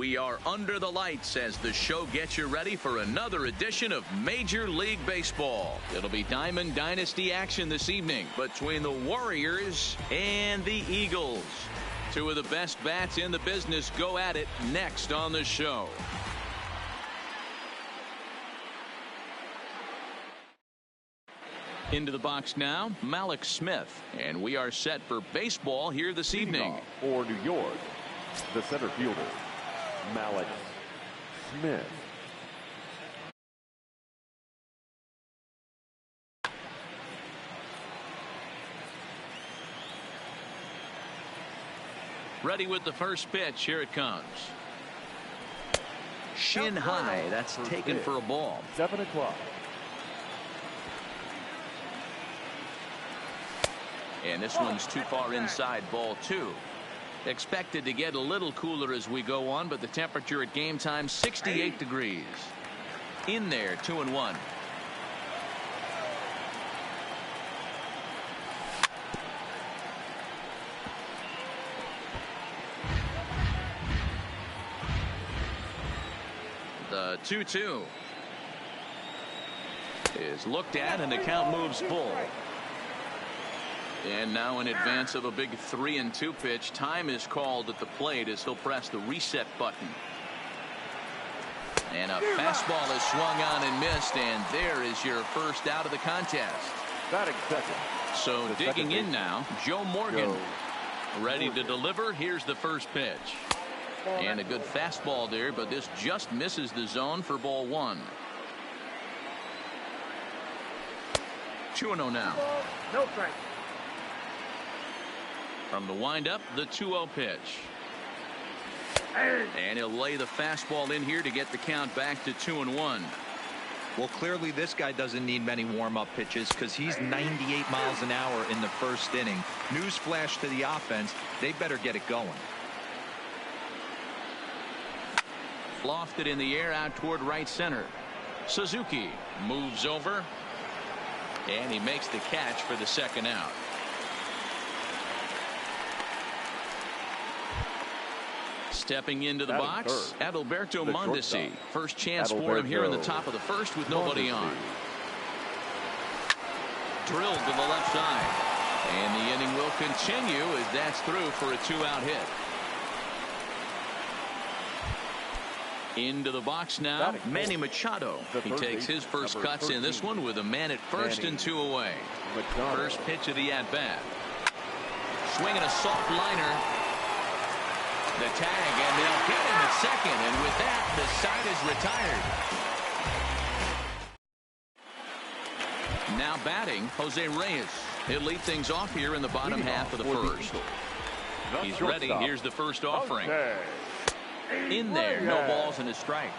We are under the lights as the show gets you ready for another edition of Major League Baseball. It'll be Diamond Dynasty action this evening between the Warriors and the Eagles. Two of the best bats in the business go at it next on the show. Into the box now, Malik Smith. And we are set for baseball here this evening. For New York, the center fielder, Malik Smith. Ready with the first pitch. Here it comes. Shin high. That's taken for a ball. 7 o'clock. And this one's too far inside, ball 2. Expected to get a little cooler as we go on, but the temperature at game time 68 degrees. In there, 2-1. The 2-2 is looked at, and the count moves full. And now in advance of a big 3-2 pitch, time is called at the plate as he'll press the reset button. And a fastball is swung on and missed, and there is your first out of the contest. Batting second. So digging in now, Joe Morgan. Ready to deliver. Here's the first pitch. And a good fastball there, but this just misses the zone for ball 1. 2-0 now. No strike. From the windup, the 2-0 pitch. And he'll lay the fastball in here to get the count back to 2-1. Well, clearly this guy doesn't need many warm-up pitches because he's 98 miles an hour in the first inning. Newsflash to the offense, they better get it going. Lofted in the air out toward right center. Suzuki moves over, and he makes the catch for the second out. Stepping into the box, Adalberto Mondesi. First chance for him here in the top of the first with nobody on. Drilled to the left side. And the inning will continue as that's through for a 2-out hit. Into the box now, Manny Machado. He takes his first cuts in this one with a man at first and 2 away. First pitch of the at-bat. Swinging a soft liner. The tag, and they'll get him at second, and with that, the side is retired. Now batting, Jose Reyes. He'll lead things off here in the bottom half of the first. He's ready. Here's the first offering. In there, no balls and a strike.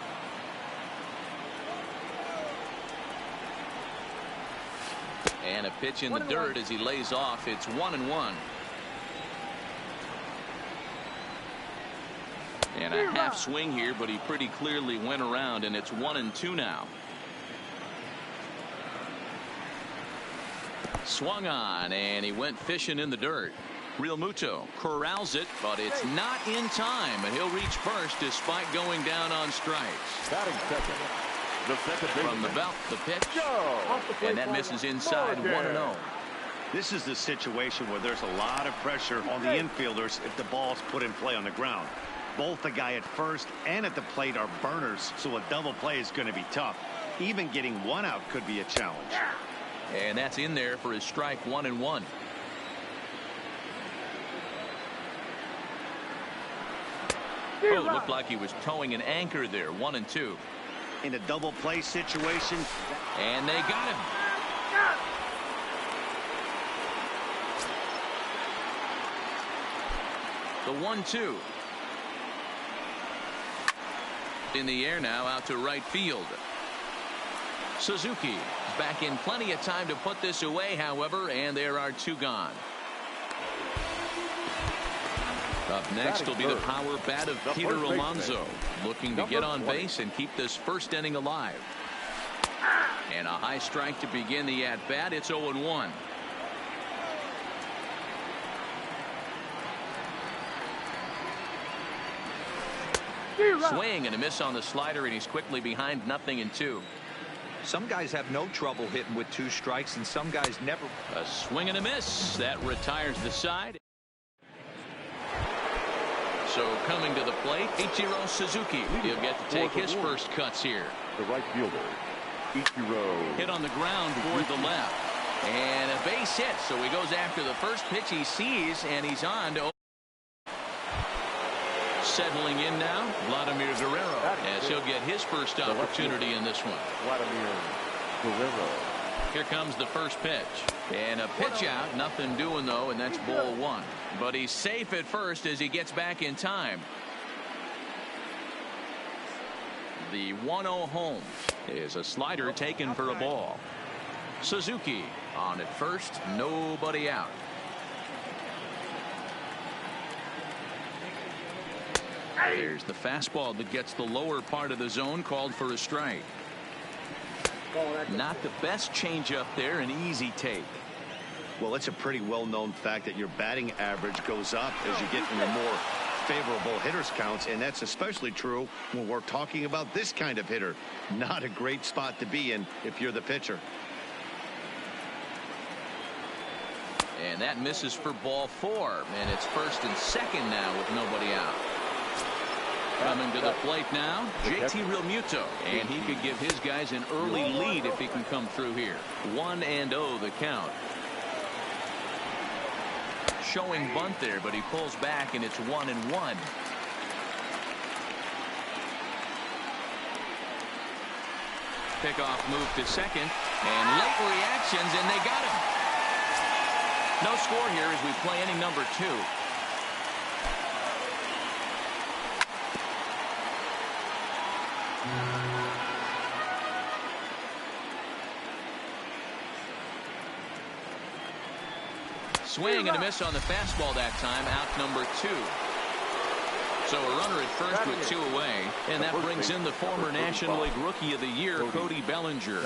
And a pitch in the dirt as he lays off. It's 1-1. And a half swing here, but he pretty clearly went around, and it's 1-2 now. Swung on, and he went fishing in the dirt. Real Muto corrals it, but it's not in time, and he'll reach first despite going down on strikes. Batting second. The second from the belt, the pitch, and that misses inside. 1-0. This is the situation where there's a lot of pressure on the infielders if the ball's put in play on the ground. Both the guy at first and at the plate are burners, so a double play is going to be tough. Even getting one out could be a challenge. And that's in there for his strike. 1-1. Oh, it looked like he was towing an anchor there. 1-2. In a double play situation. And they got him. The 1-2. In the air now, out to right field. Suzuki back in plenty of time to put this away, however, and there are 2 gone. Up next will be the power bat of Peter Alonso, looking to get on base and keep this first inning alive. And a high strike to begin the at-bat. It's 0-1. Swing and a miss on the slider, and he's quickly behind 0-2. Some guys have no trouble hitting with 2 strikes, and some guys never. A swing and a miss. That retires the side. So coming to the plate, Ichiro Suzuki. He'll get to take his first cuts here. The right fielder, Ichiro. Hit on the ground toward the left. And a base hit. So he goes after the first pitch he sees, and he's on to. Settling in now, Vladimir Guerrero, as he'll get his first opportunity in this one. Vladimir Guerrero. Here comes the first pitch. And a pitch out, nothing doing though, and that's ball 1. But he's safe at first as he gets back in time. The 1-0 home is a slider taken for a ball. Suzuki on at first, nobody out. There's the fastball that gets the lower part of the zone, called for a strike. Not the best changeup there, an easy take. Well, it's a pretty well-known fact that your batting average goes up as you get into more favorable hitters counts, and that's especially true when we're talking about this kind of hitter. Not a great spot to be in if you're the pitcher. And that misses for ball 4, and it's first and second now with nobody out. Coming to the plate now, JT Realmuto, and he could give his guys an early lead if he can come through here. 1-0 the count. Showing bunt there, but he pulls back, and it's 1-1. Pickoff move to second, and late reactions, and they got him. No score here as we play inning number 2. Swing and a miss on the fastball that time, out number 2. So a runner at first with 2 away, and that brings in the former National League Rookie of the Year, Cody Bellinger.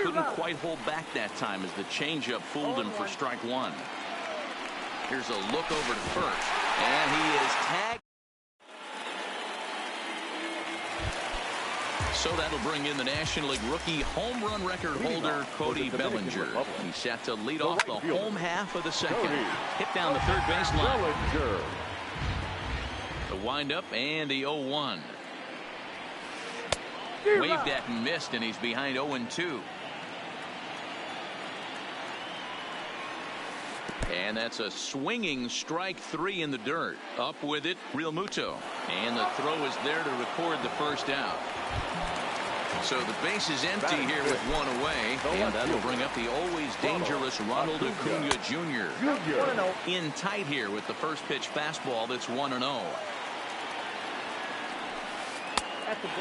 Couldn't quite hold back that time as the changeup fooled him for strike 1. Here's a look over to first, and he is tagged. So that'll bring in the National League Rookie home run record holder, Cody Bellinger. He's set to lead off the home half of the second. Hit down the third base line. The windup and the 0-1. Waved at and missed, and he's behind 0-2. And that's a swinging strike 3 in the dirt. Up with it, Realmuto. And the throw is there to record the first out. So the base is empty here with 1 away, and that'll bring up the always dangerous Ronald Acuna Jr. In tight here with the first pitch fastball that's 1-0.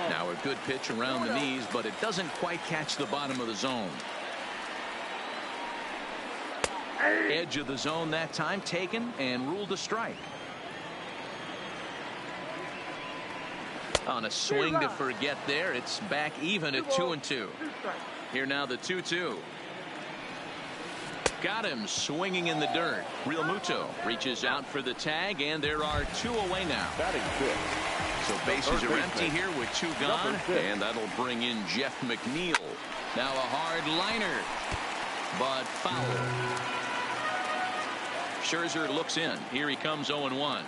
Now a good pitch around the knees, but it doesn't quite catch the bottom of the zone. Edge of the zone that time taken and ruled a strike. On a swing to forget there, it's back even at 2-2. Here now the 2-2. Got him swinging in the dirt. Realmuto reaches out for the tag, and there are 2 away now. So bases are empty here with 2 gone, and that'll bring in Jeff McNeil. Now a hard liner, but foul. Scherzer looks in. Here he comes 0-1.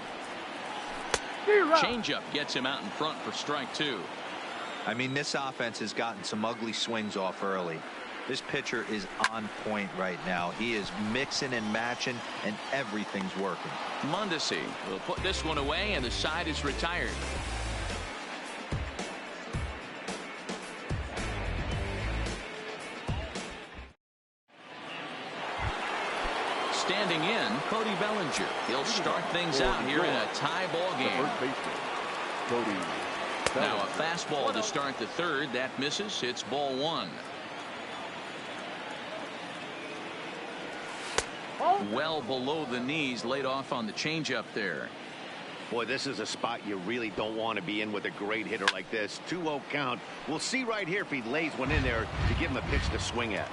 Changeup gets him out in front for strike 2. I mean, this offense has gotten some ugly swings off early. This pitcher is on point right now. He is mixing and matching, and everything's working. Mondesi will put this one away, and the side is retired. Standing in, Cody Bellinger. He'll start things out here in a tie ball game. Now a fastball to start the third. That misses. It's ball 1. Well below the knees, laid off on the changeup there. Boy, this is a spot you really don't want to be in with a great hitter like this. 2-0 count. We'll see right here if he lays one in there to give him a pitch to swing at.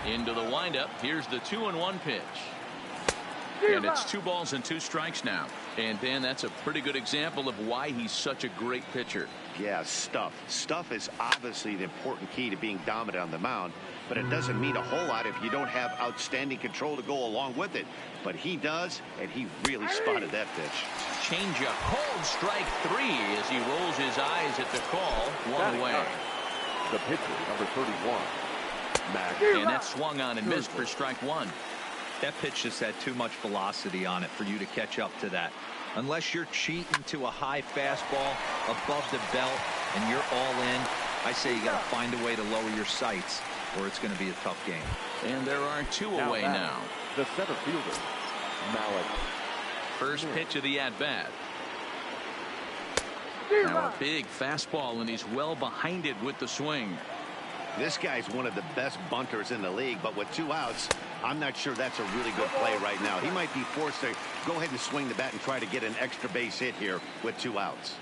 Into the windup. Here's the 2-1 pitch. And it's 2 balls and 2 strikes now. And Dan, that's a pretty good example of why he's such a great pitcher. Yeah, stuff. Stuff is obviously the important key to being dominant on the mound, but it doesn't mean a whole lot if you don't have outstanding control to go along with it. But he does, and he really spotted that pitch. Changeup, called strike 3 as he rolls his eyes at the call. 1 away. The pitcher, number 31, Max. And that swung on and missed for strike 1. That pitch just had too much velocity on it for you to catch up to that. Unless you're cheating to a high fastball above the belt and you're all in, I say you got to find a way to lower your sights or it's going to be a tough game. And there are 2 away now. The center fielder, Malik. First pitch of the at-bat. Now a big fastball, and he's well behind it with the swing. This guy's one of the best bunters in the league, but with 2 outs, I'm not sure that's a really good play right now. He might be forced to go ahead and swing the bat and try to get an extra base hit here with 2 outs.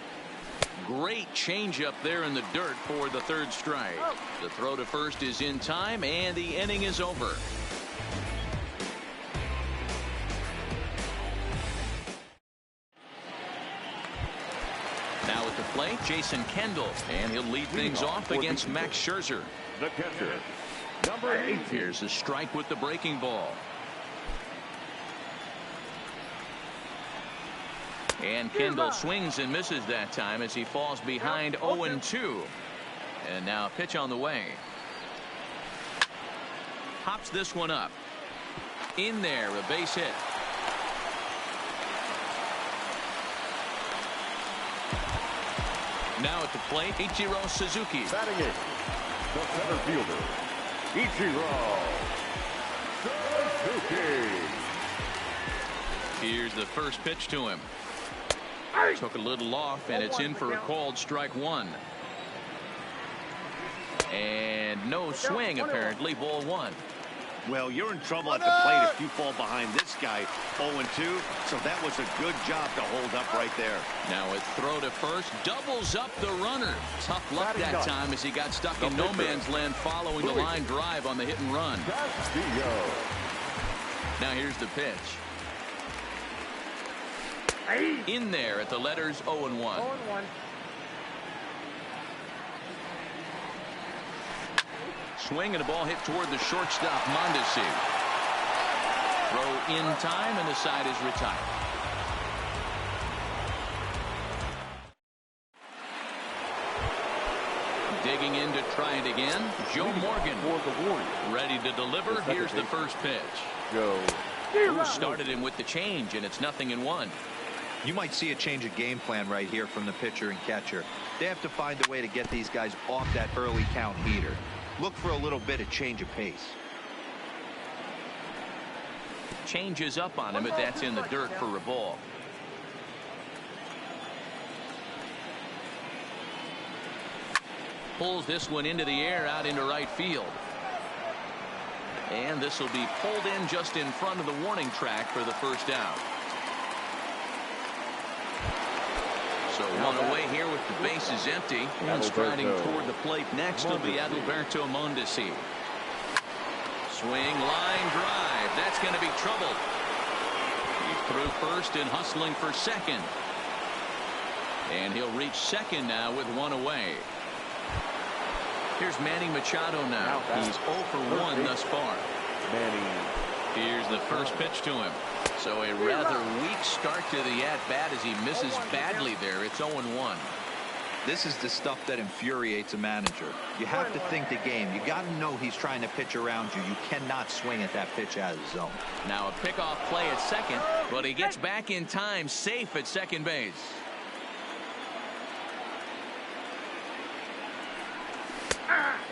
Great changeup there in the dirt for the 3rd strike. The throw to first is in time, and the inning is over. Now at the plate, Jason Kendall, and he'll lead things off against Max Scherzer. The catcher, number 18. Here's a strike with the breaking ball. And Kendall swings and misses that time as he falls behind 0-2. And now a pitch on the way. Hops this one up. In there, a base hit. Now at the plate, Ichiro Suzuki. Batting it, the center fielder, Ichiro Suzuki. Here's the first pitch to him. Took a little off, and it's in for a called strike 1. And no swing, apparently. Ball 1. Well, you're in trouble at the plate if you fall behind this guy 0-2, so that was a good job to hold up right there. Now a throw to first, doubles up the runner. Tough luck that time as he got stuck in no man's land following the line drive on the hit and run. Now here's the pitch. In there at the letters 0-1. Swing and a ball hit toward the shortstop, Mondesi. Throw in time, and the side is retired. Digging in to try it again, Joe Morgan. Ready to deliver. Here's the first pitch. Joe started him with the change, and it's 0-1. You might see a change of game plan right here from the pitcher and catcher. They have to find a way to get these guys off that early count heater. Look for a little bit of change of pace. Changes up on him, but that's in the dirt for a ball. Pulls this one into the air out into right field. And this will be pulled in just in front of the warning track for the first out. So 1 away here with the bases empty. And striding toward the plate next will be Adalberto Mondesi. Swing, line drive. That's going to be trouble. He's through first and hustling for second. And he'll reach second now with 1 away. Here's Manny Machado now. He's 0 for 1 thus far. Here's the first pitch to him. So a rather weak start to the at-bat as he misses badly there. It's 0-1. This is the stuff that infuriates a manager. You have to think the game. You got to know he's trying to pitch around you. You cannot swing at that pitch out of the zone. Now a pickoff play at second, but he gets back in time, safe at second base.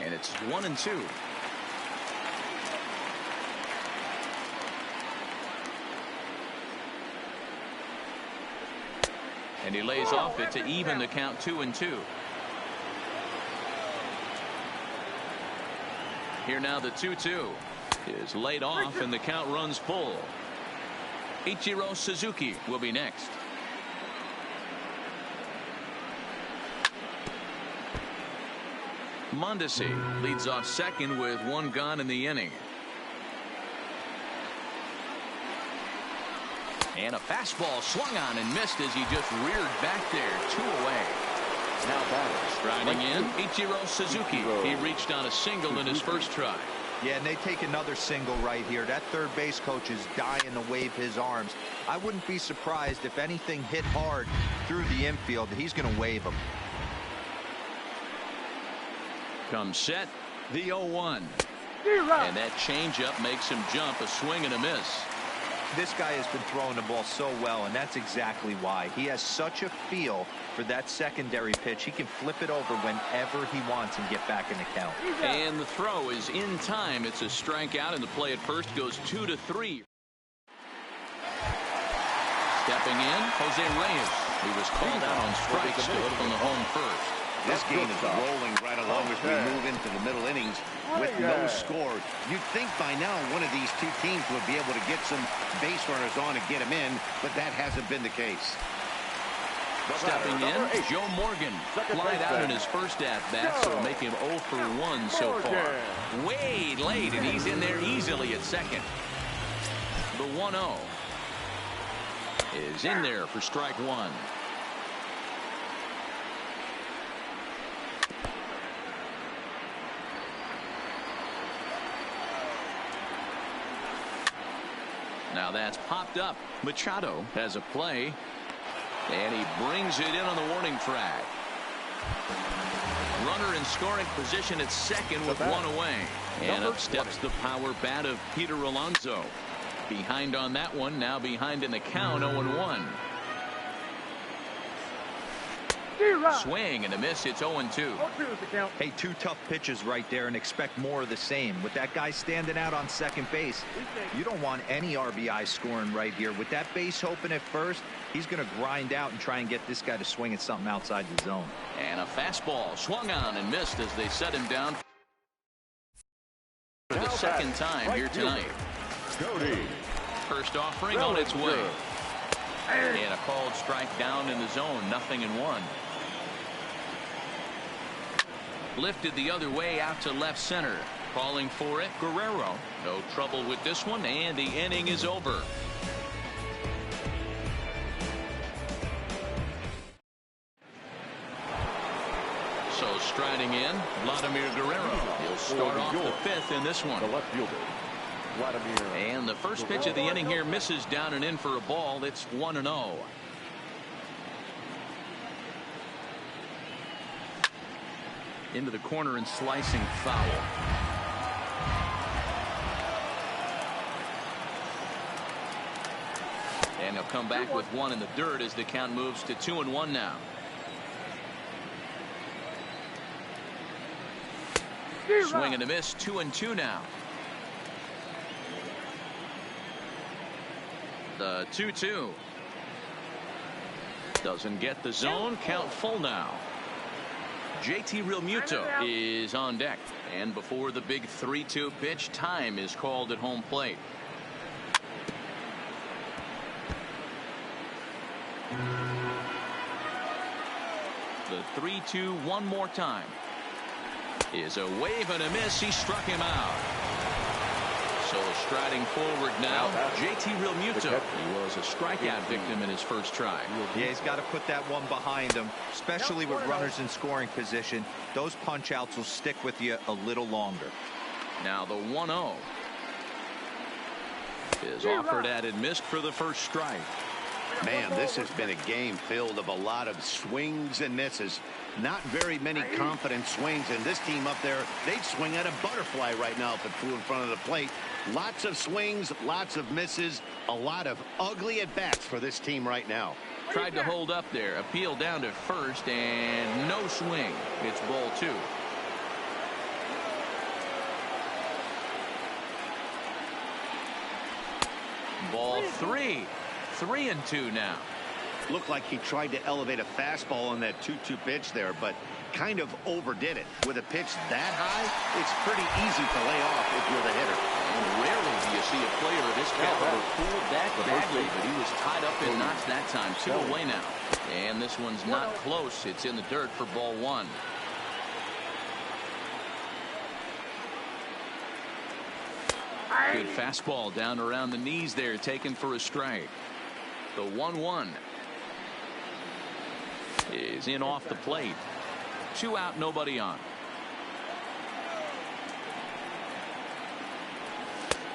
And it's 1-2. And he lays off it to even the count 2-2. Here now the 2-2 is laid off and the count runs full. Ichiro Suzuki will be next. Mondesi leads off second with 1 gone in the inning. And a fastball swung on and missed as he just reared back there. 2 away. Now batter. Striding in, Ichiro Suzuki. He reached on a single in his first try. Yeah, and they take another single right here. That third base coach is dying to wave his arms. I wouldn't be surprised if anything hit hard through the infield. He's going to wave them. Comes set, the 0-1. And that changeup makes him jump. A swing and a miss. This guy has been throwing the ball so well, and that's exactly why. He has such a feel for that secondary pitch. He can flip it over whenever he wants and get back in the count. And the throw is in time. It's a strikeout, and the play at first goes 2-3. Stepping in, Jose Reyes. He was called out on strikes, stood on the home first. This game is rolling right along as we move into the middle innings with no score. You'd think by now one of these two teams would be able to get some base runners on and get them in, but that hasn't been the case. Stepping in, Joe Morgan. Flied out in his first at-bat, so make him 0 for 1 so far. Way late, and he's in there easily at second. The 1-0 is in there for strike 1. Now that's popped up. Machado has a play, and he brings it in on the warning track. Runner in scoring position at second with 1 away. And up steps the power bat of Peter Alonso. Behind on that one, now behind in the count, 0-1. Swing and a miss. It's 0-2. Hey, 2 tough pitches right there, and expect more of the same. With that guy standing out on second base, you don't want any RBI scoring right here. With that base open at first, he's going to grind out and try and get this guy to swing at something outside the zone. And a fastball swung on and missed as they set him down for the second time here tonight. First offering on its way. And a called strike down in the zone. 0-1. Lifted the other way out to left center. Calling for it, Guerrero. No trouble with this one, and the inning is over. So striding in, Vladimir Guerrero. He'll start off the 5th in this one. The left fielder, Vladimir. And the first pitch of the inning here misses down and in for a ball. It's 1-0. Into the corner and slicing foul. And he'll come back with 1 in the dirt as the count moves to 2-1 now. Swing and a miss. 2-2 now. The 2-2 doesn't get the zone. Count full now. JT Realmuto is on deck, and before the big 3-2 pitch, time is called at home plate. The 3-2 one more time is a wave and a miss. He struck him out. So striding forward now, JT Realmuto. He was a strikeout victim in his first try. Yeah, he's got to put that one behind him, especially with runners in scoring position. Those punch outs will stick with you a little longer. Now the 1-0 is offered at and missed for the first strike. Man, this has been a game filled of a lot of swings and misses. Not very many confident swings, and this team up there, they'd swing at a butterfly right now if it flew in front of the plate. Lots of swings, lots of misses, a lot of ugly at-bats for this team right now. Tried to hold up there, appeal down to first, and no swing. It's ball 2. Ball 3. 3-2 now. Looked like he tried to elevate a fastball on that 2-2 pitch there, but kind of overdid it. With a pitch that high, it's pretty easy to lay off if you're the hitter. And rarely do you see a player of this caliber pull that badly, but he was tied up in knots that time. 2 away now. And this one's not close. It's in the dirt for ball 1. Good fastball down around the knees there, taken for a strike. The 1-1 is in off the plate. 2 out, nobody on.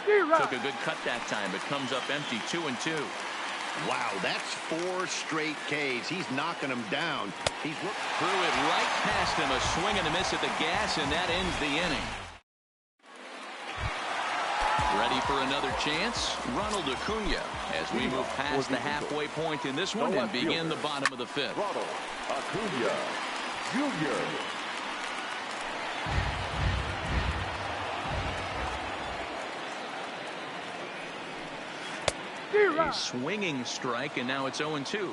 Took a good cut that time, but comes up empty. 2-2. Wow, that's 4 straight Ks. He's knocking them down. He's threw it right past him. A swing and a miss at the gas, and that ends the inning. Ready for another chance? Ronald Acuna as we move past the halfway point in this one and begin the bottom of the 5th. Ronald Acuna Jr. A swinging strike, and now it's 0-2.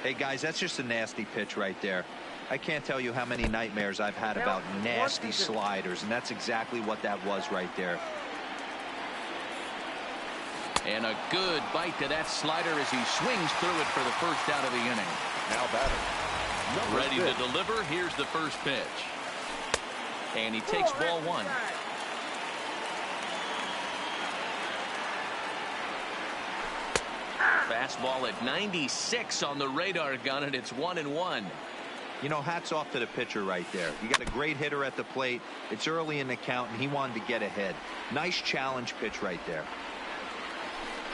Hey, guys, that's just a nasty pitch right there. I can't tell you how many nightmares I've had about nasty sliders, and that's exactly what that was right there. And a good bite to that slider as he swings through it for the first out of the inning. Now batting. Ready to deliver. Here's the first pitch. And he takes ball 1. Fastball at 96 on the radar gun, and it's 1-1. You know, hats off to the pitcher right there. You got a great hitter at the plate. It's early in the count, and he wanted to get ahead. Nice challenge pitch right there.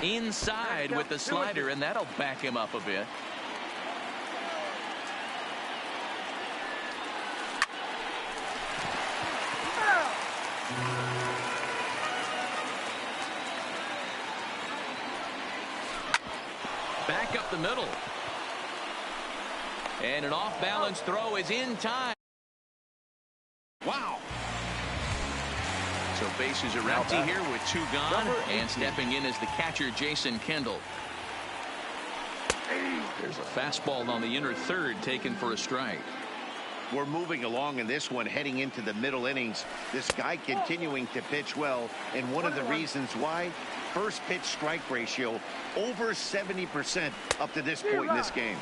Inside with the slider, and that'll back him up a bit. Back up the middle. And an off-balance throw is in time. Wow. So bases are empty here with 2 gone. And stepping in is the catcher, Jason Kendall. There's a fastball on the inner third taken for a strike. We're moving along in this one, heading into the middle innings. This guy continuing to pitch well, and one of the reasons why, first pitch strike ratio over 70% up to this point in this game.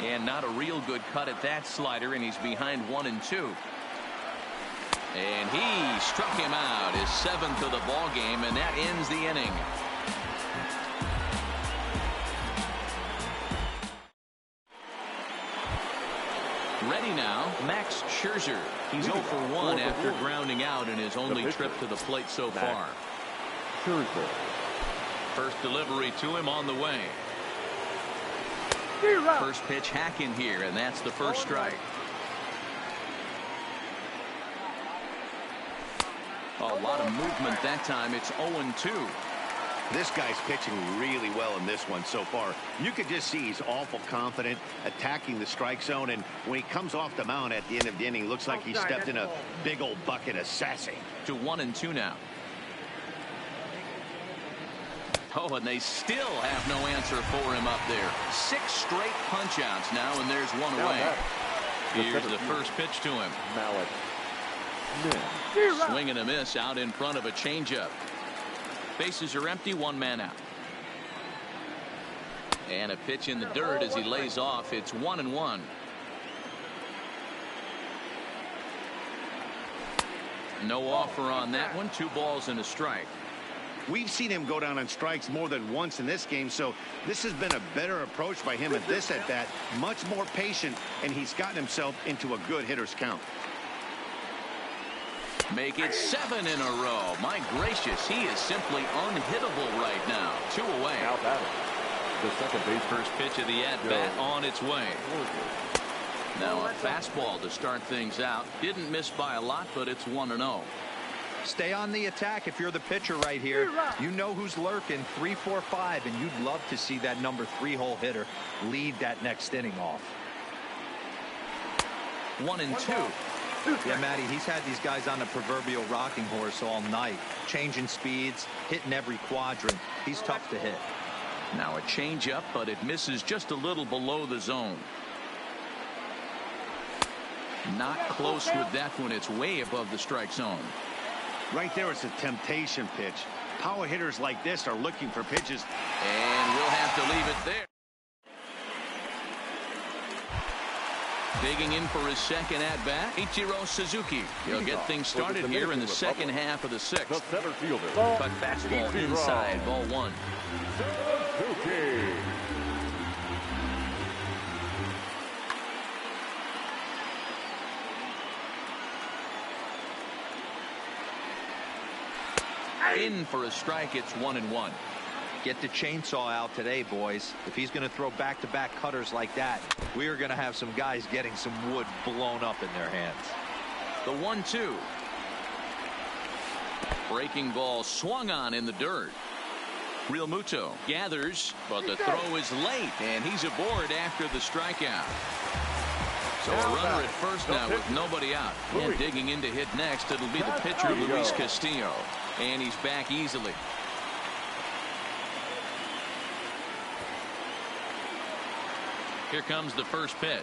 And not a real good cut at that slider, and he's behind 1-2. And he struck him out, his 7th of the ball game, and that ends the inning. Ready now, Max Scherzer. He's 0 for 1 after grounding out in his only trip to the plate so far. Scherzer. First delivery to him on the way. First pitch hack in here, and that's the first strike. A lot of movement that time. It's 0-2. This guy's pitching really well in this one so far. You could just see he's awful confident attacking the strike zone, and when he comes off the mound at the end of the inning, looks like he stepped in a big old bucket of sassy. To 1-2 now. Oh, and they still have no answer for him up there. 6 straight punch-outs now, and there's one away. Here's the first pitch to him. Swing and a miss out in front of a changeup. Bases are empty, 1 man out. And a pitch in the dirt as he lays off. It's 1-1. No offer on that one. 2 balls and a strike. We've seen him go down on strikes more than once in this game, so this has been a better approach by him at this at-bat. Much more patient, and he's gotten himself into a good hitter's count. Make it 7 in a row. My gracious, he is simply unhittable right now. 2 away. The second base. First pitch of the at-bat on its way. Now a fastball to start things out. Didn't miss by a lot, but it's 1-0. Stay on the attack if you're the pitcher right here. You know who's lurking, 3, 4, 5, and you'd love to see that number 3-hole hitter lead that next inning off. 1-2. Yeah, Matty, he's had these guys on the proverbial rocking horse all night, changing speeds, hitting every quadrant. He's tough to hit. Now a changeup, but it misses just a little below the zone. Not close with that one. It's way above the strike zone. Right there, it's a temptation pitch. Power hitters like this are looking for pitches. And we'll have to leave it there. Digging in for his second at-bat, Ichiro Suzuki. He'll get things started here in the second half of the 6th. The center fielder. Cut fastball inside, ball 1. Suzuki. In for a strike. It's 1-1. Get the chainsaw out today, boys. If he's going to throw back-to-back cutters like that, we are going to have some guys getting some wood blown up in their hands. The 1-2. Breaking ball swung on in the dirt. Real Muto gathers, but the throw is late, and he's aboard after the strikeout. So a runner at first now with nobody out. And digging in to hit next, it'll be the pitcher, Luis Castillo. And he's back easily. Here comes the first pitch.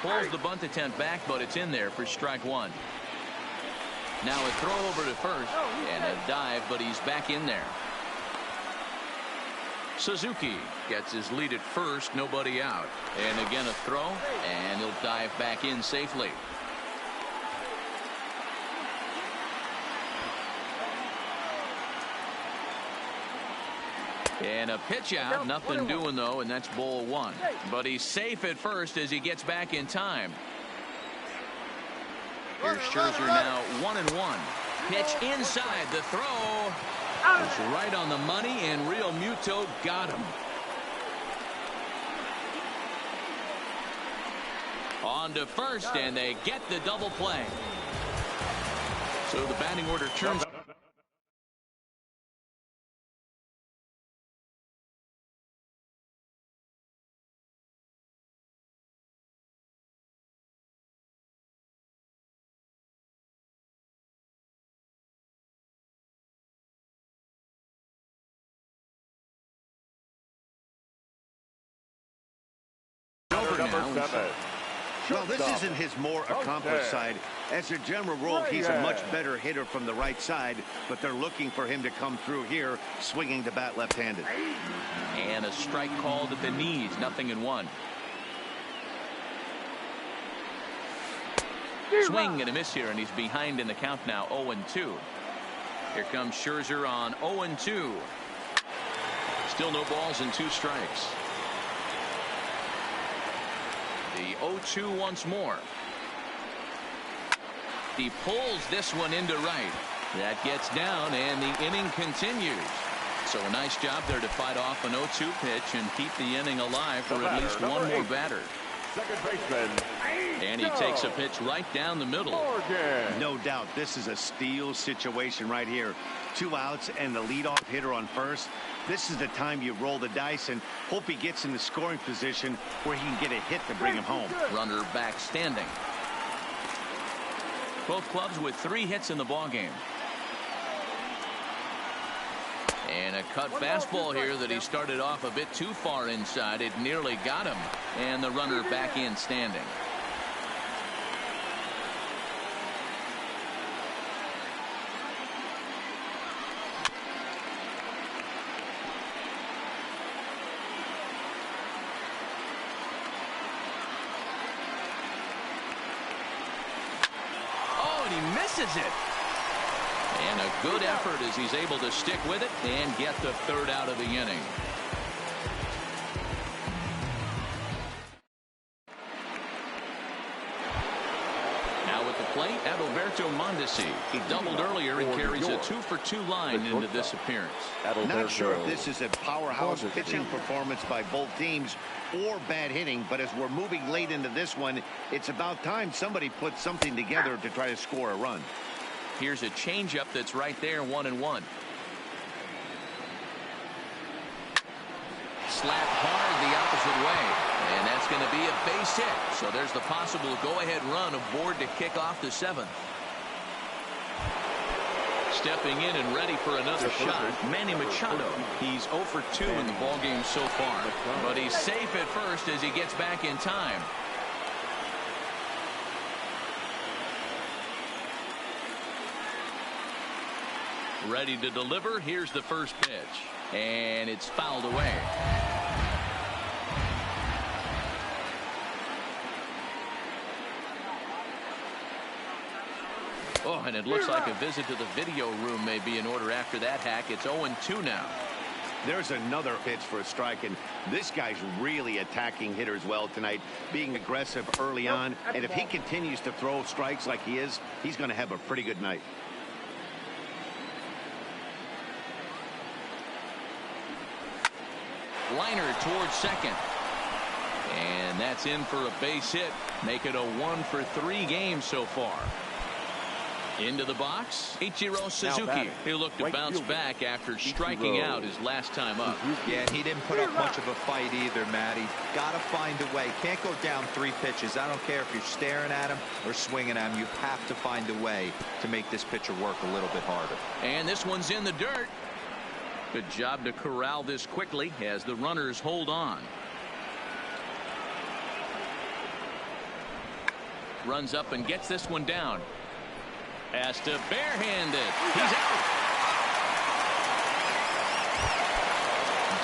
Pulls the bunt attempt back, but it's in there for strike one. Now a throw over to first and a dive, but he's back in there. Suzuki gets his lead at first, nobody out. And again a throw, and he'll dive back in safely. And a pitch out, nothing doing though, and that's ball one. But he's safe at first as he gets back in time. Here's Scherzer now 1-1. Pitch inside, the throw. It's right on the money, and Real Muto got him. On to first, and they get the double play. So the batting order turns. Number 7. Well, this isn't his more accomplished side. As a general rule, he's a much better hitter from the right side, but they're looking for him to come through here, swinging the bat left-handed. And a strike called at the knees, 0-1. Swing and a miss here, and he's behind in the count now, 0-2. Here comes Scherzer on 0-2. Still no balls and 2 strikes. The 0-2 once more. He pulls this one into right. That gets down, and the inning continues. So a nice job there to fight off an 0-2 pitch and keep the inning alive for at least one more batter. Second baseman. And he takes a pitch right down the middle. No doubt this is a steal situation right here. 2 outs and the leadoff hitter on first. This is the time you roll the dice and hope he gets in the scoring position where he can get a hit to bring him home. Runner back standing. Both clubs with 3 hits in the ballgame. And a cut fastball here that he started off a bit too far inside. It nearly got him. And the runner back in standing. Misses it. And a good effort as he's able to stick with it and get the 3rd out of the inning. Now at the plate, Adalberto Mondesi. He doubled earlier and carries a 2-for-2 line into this appearance. Not sure if this is a powerhouse pitching performance by both teams or bad hitting, but as we're moving late into this one, it's about time somebody puts something together to try to score a run. Here's a changeup that's right there, 1-1. Slapped hard the opposite way, and that's going to be a base hit. So there's the possible go-ahead run aboard to kick off the 7th. Stepping in and ready for another shot, Manny Machado. He's 0-for-2 in the ballgame so far, but he's safe at first as he gets back in time. Ready to deliver. Here's the first pitch, and it's fouled away. Oh, and it looks like a visit to the video room may be in order after that hack. It's 0-2 now. There's another pitch for a strike, and this guy's really attacking hitters well tonight, being aggressive early on. And if he continues to throw strikes like he is, he's going to have a pretty good night. Liner towards second. And that's in for a base hit. Make it a 1-for-3 game so far. Into the box, Ichiro Suzuki. He'll look to bounce back after striking out his last time up. Yeah, and he didn't put up much of a fight either, Matty. Got to find a way. Can't go down 3 pitches. I don't care if you're staring at him or swinging at him. You have to find a way to make this pitcher work a little bit harder. And this one's in the dirt. Good job to corral this quickly as the runners hold on. Runs up and gets this one down. Has to barehand it. He's out.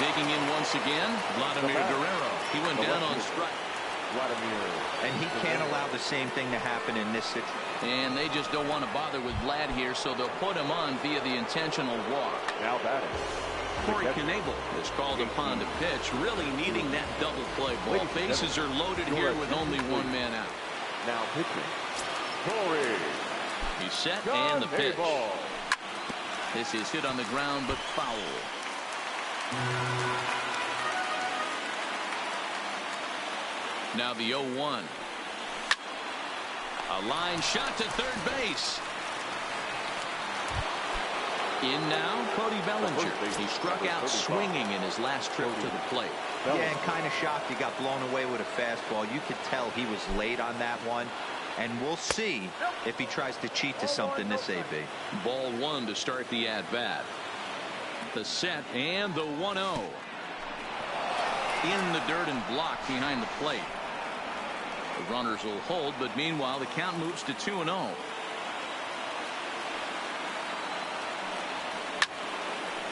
Digging in once again, Vladimir Guerrero. He went down on strike. And he can't allow the same thing to happen in this situation. And they just don't want to bother with Vlad here, so they'll put him on via the intentional walk. Now batting. Corey Knebel is called upon to pitch, really needing that double play. Both bases are loaded here with only one man out. Now pitching, Corey. He's set and the pitch. This is hit on the ground but foul. Now the 0-1. A line shot to third base. In now, Cody Bellinger. He struck out swinging in his last trip to the plate. Yeah, and kind of shocked he got blown away with a fastball. You could tell he was late on that one. And we'll see if he tries to cheat to something this AB. Ball 1 to start the at-bat. The set and the 1-0. In the dirt and blocked behind the plate. The runners will hold, but meanwhile the count moves to 2-0.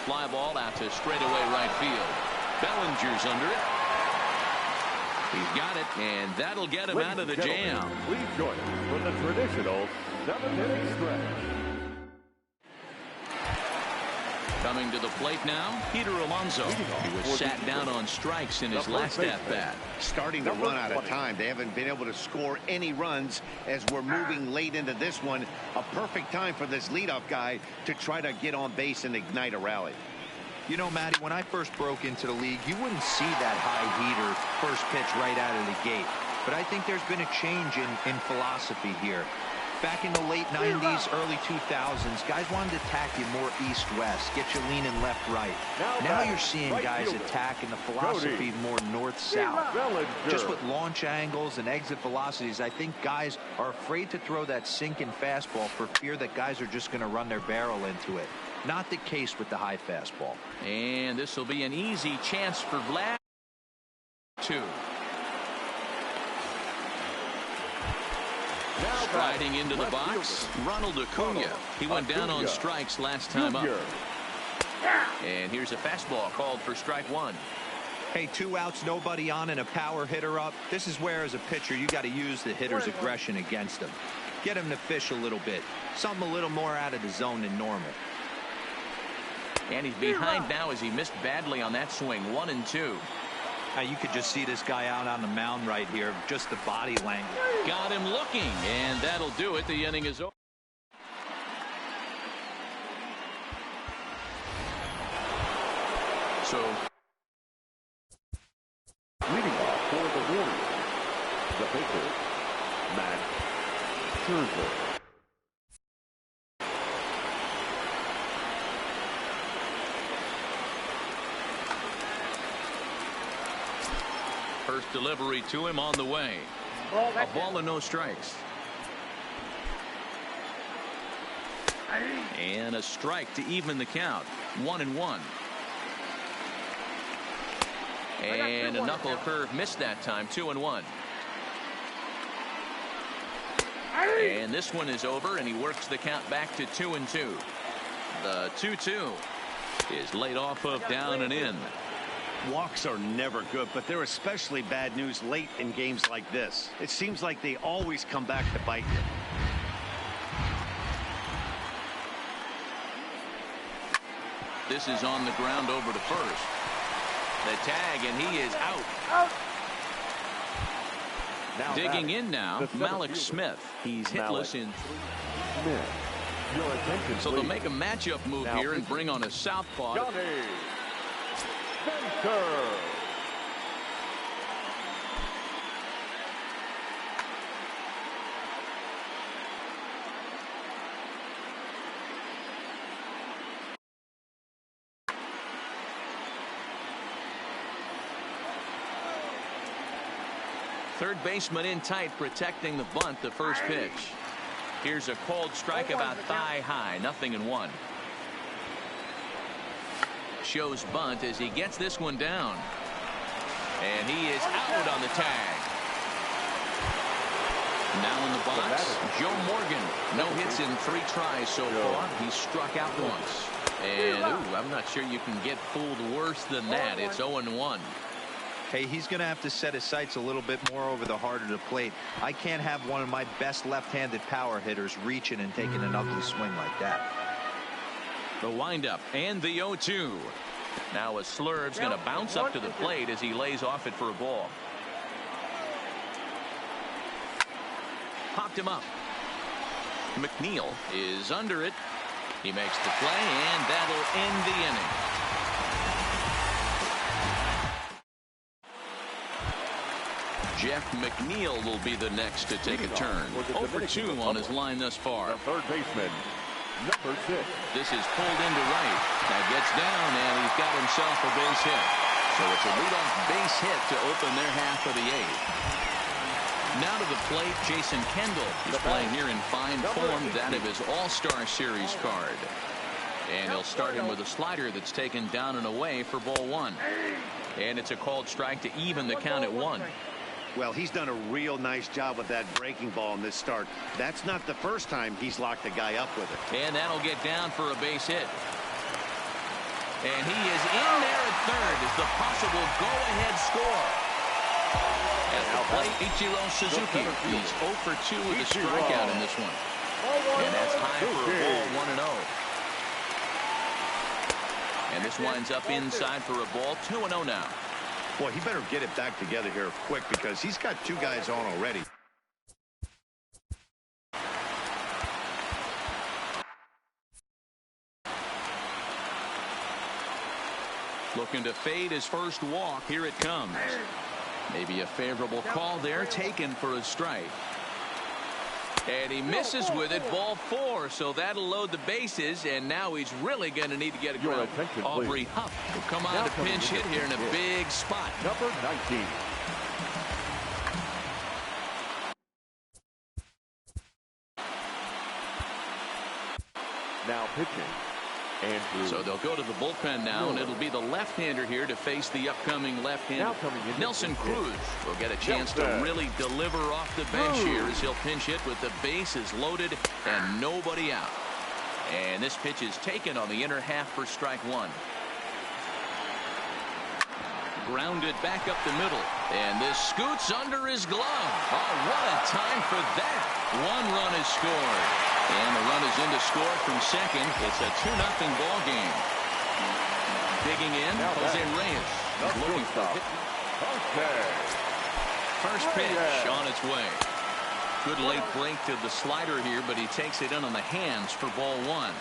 Fly ball out to straightaway right field. Bellinger's under it. He's got it, and that'll get him out of the jam. Please join us for the traditional 7-inning stretch. Coming to the plate now, Peter Alonso. He was sat down on strikes in his last at-bat. Starting to run out of time. They haven't been able to score any runs as we're moving late into this one. A perfect time for this leadoff guy to try to get on base and ignite a rally. You know, Matty, when I first broke into the league, you wouldn't see that high heater first pitch right out of the gate. But I think there's been a change in philosophy here. Back in the late 90s, early 2000s, guys wanted to attack you more east-west, get you leaning left-right. Now you're seeing guys attack in the philosophy more north-south. Just with launch angles and exit velocities, I think guys are afraid to throw that sinking fastball for fear that guys are just going to run their barrel into it. Not the case with the high fastball. And this will be an easy chance for Vlad. 2. Striding into the box, Ronald Acuna. He went down on strikes last time up. And here's a fastball called for strike 1. Hey, 2 outs, nobody on, and a power hitter up. This is where, as a pitcher, you got to use the hitter's aggression against him. Get him to fish a little bit. Something a little more out of the zone than normal. And he's behind now as he missed badly on that swing. 1-2. You could just see this guy out on the mound right here. Just the body language. Got him looking, and that'll do it. The inning is over. So, leading off for the Warriors, the pitcher, Max Scherzer. First delivery to him on the way. A ball and no strikes. And a strike to even the count. 1-1. And a knuckle curve missed that time. 2-1. And this one is over, and he works the count back to 2-2. The 2-2 is laid off of down and in. Walks are never good, but they're especially bad news late in games like this. It seems like they always come back to bite you. This is on the ground over to first. The tag, and he is out. Now digging in now, Malik Smith. He's hitless in Smith. Your attention, so they'll make a matchup move now here and bring on a southpaw. Johnny Spencer. Third baseman in tight, protecting the bunt, the first pitch. Here's a called strike about thigh high, 0-1. Shows bunt as he gets this one down. And he is out on the tag. Now in the box, Joe Morgan. No hits in 3 tries so far. He struck out once. And I'm not sure you can get fooled worse than that. It's 0-1. Hey, he's going to have to set his sights a little bit more over the heart of the plate. I can't have one of my best left-handed power hitters reaching and taking an ugly swing like that. The windup and the 0-2. Now a Slurve's going to bounce up to the plate as he lays off it for a ball. Popped him up. McNeil is under it. He makes the play, and that'll end the inning. Jeff McNeil will be the next to take a turn. 0-2 on his line thus far. The third baseman, number 6. This is pulled into right. Now gets down, and he's got himself a base hit. So it's a leadoff base hit to open their half of the 8th. Now to the plate, Jason Kendall. He's playing here in fine form, that of his All-Star Series card. And he'll start him with a slider that's taken down and away for ball 1. And it's a called strike to even the count at 1. Well, he's done a real nice job with that breaking ball in this start. That's not the first time he's locked a guy up with it. And that'll get down for a base hit. And he is in there at third as the possible go-ahead score. At the plate, Ichiro Suzuki. He's 0 for 2 with a strikeout in this one. And that's high for a ball, 1-0. And this winds up inside for a ball, 2-0 now. Boy, he better get it back together here quick because he's got 2 guys on already. Looking to fade his first walk. Here it comes. Maybe a favorable call there, taken for a strike. And he misses with it, ball 4, so that'll load the bases, and now he's really going to need to get a ground. Aubrey Huff will come on to pinch hit here in a big spot. Number 19. Now pitching. Andrew. So they'll go to the bullpen now, and it'll be the left-hander here to face the upcoming left-hander. Nelson Cruz will get a chance to really deliver off the bench here as he'll pinch hit with the bases loaded and nobody out. And this pitch is taken on the inner half for strike 1. Grounded back up the middle, and this scoots under his glove. Oh, what a time for that. 1 run is scored. And the run is in to score from second. It's a 2-0 ball game. Digging in, Jose Reyes. Looking for it. First pitch on its way. Good late break to the slider here, but he takes it in on the hands for ball 1.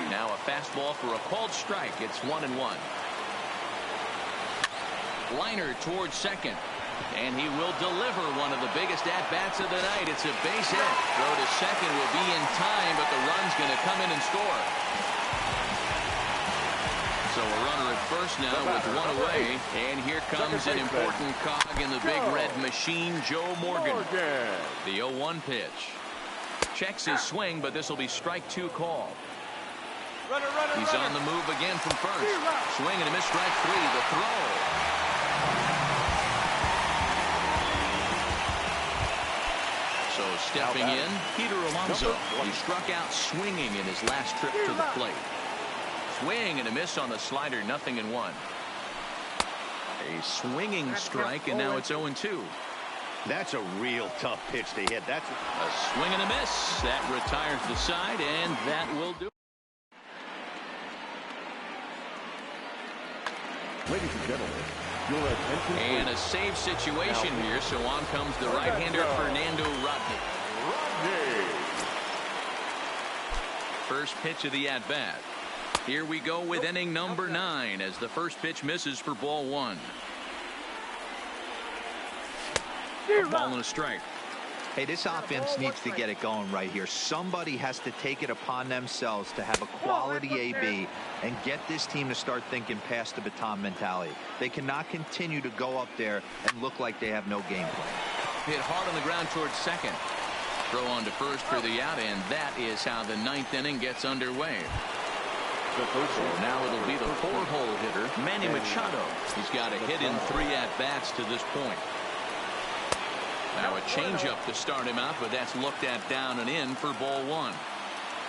Now a fastball for a called strike. It's 1-1. Liner towards second. And he will deliver one of the biggest at-bats of the night. It's a base hit. Throw to second will be in time, but the run's going to come in and score. So a runner at first now with 1 away. And here comes an important cog in the big red machine, Joe Morgan. The 0-1 pitch. Checks his swing, but this will be strike 2 call. He's on the move again from first. Swing and a miss, strike 3. The throw. So stepping in, Peter Alonso. He struck out swinging in his last trip to the plate. Swing and a miss on the slider, 0-1. A swinging strike, and now it's 0-2. That's a real tough pitch to hit. That's a swing and a miss. That retires the side, and that will do it. Ladies and gentlemen, your attention And a please. save situation here, so on comes the right-hander Fernando Rodney. First pitch of the at-bat. Here we go with inning number 9 as the first pitch misses for ball 1. A ball and a strike. Hey, this offense needs to get it going right here. Somebody has to take it upon themselves to have a quality AB and get this team to start thinking past the baton mentality. They cannot continue to go up there and look like they have no game plan. Hit hard on the ground towards second. Throw on to first for the out, and that is how the 9th inning gets underway. Now it'll be the 4-hole hitter, Manny Machado. He's got a hit in 3 at-bats to this point. Now a changeup to start him out, but that's looked at down and in for ball 1.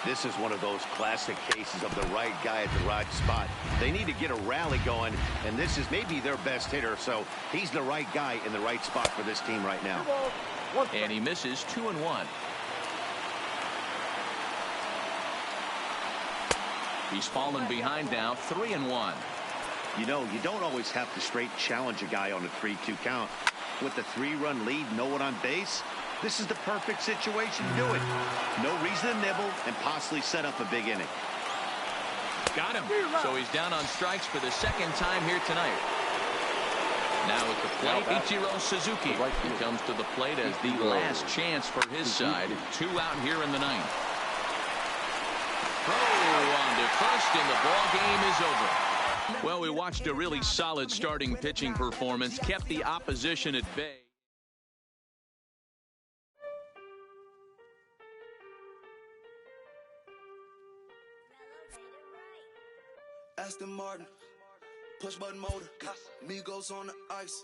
This is one of those classic cases of the right guy at the right spot. They need to get a rally going, and this is maybe their best hitter, so he's the right guy in the right spot for this team right now. And he misses 2-1. He's fallen behind now, 3-1. You know, you don't always have to straight challenge a guy on a 3-2 count. With the 3-run lead, no one on base, this is the perfect situation to do it. No reason to nibble and possibly set up a big inning. Got him. So he's down on strikes for the second time here tonight. Now at the plate, Ichiro Suzuki. He comes to the plate as the last chance for his side. 2 out here in the 9th. Throw on to first, and the ball game is over. Well, we watched a really solid starting pitching performance, kept the opposition at bay. Aston Martin, push button motor, Migos on the ice.